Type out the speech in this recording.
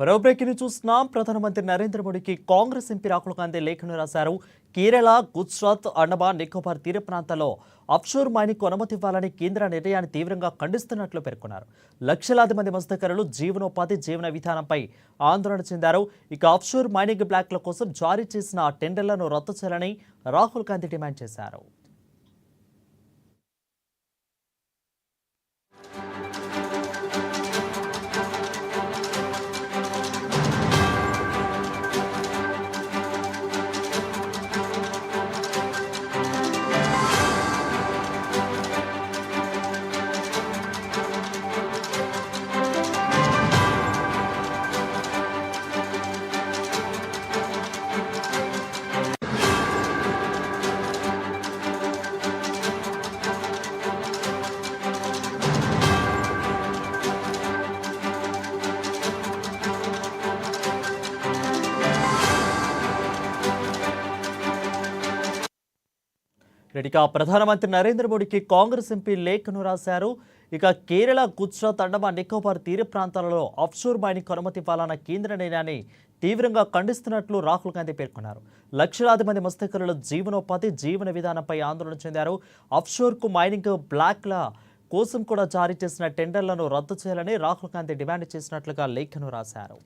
మరో బ్రేకింగ్ చూస్తున్నాం. ప్రధానమంత్రి నరేంద్ర మోడీకి కాంగ్రెస్ ఎంపీ రాహుల్ గాంధీ లేఖను రాశారు. కేరళ, గుజరాత్, అండమాన్ నికోబార్ తీర ప్రాంతాల్లో ఆఫ్షోర్ మైనింగ్కు అనుమతి ఇవ్వాలని కేంద్ర నిర్ణయాన్ని తీవ్రంగా ఖండిస్తున్నట్లు పేర్కొన్నారు. లక్షలాది మంది మత్స్యకారులు జీవనోపాధి, జీవన విధానంపై ఆందోళన చెందారు. ఇక ఆఫ్షోర్ మైనింగ్ బ్లాక్ల కోసం జారీ చేసిన టెండర్లను రద్దు చేయాలని రాహుల్ గాంధీ డిమాండ్ చేశారు. ఇక ప్రధానమంత్రి నరేంద్ర మోడీకి కాంగ్రెస్ ఎంపీ లేఖను రాశారు. ఇక కేరళ, గుజరాత్, అండమాన్ నికోబార్ తీర ప్రాంతాలలో ఆఫ్షోర్ మైనింగ్ అనుమతి ఇవ్వాలన్న కేంద్ర నిర్ణయాన్ని తీవ్రంగా ఖండిస్తున్నట్లు రాహుల్ గాంధీ పేర్కొన్నారు. లక్షలాది మంది మత్స్యకారుల జీవనోపాధి, జీవన విధానంపై ఆందోళన చెందారు. ఆఫ్షోర్కు మైనింగ్ బ్లాక్ల కోసం కూడా జారీ చేసిన టెండర్లను రద్దు చేయాలని రాహుల్ గాంధీ డిమాండ్ చేసినట్లుగా లేఖను రాశారు.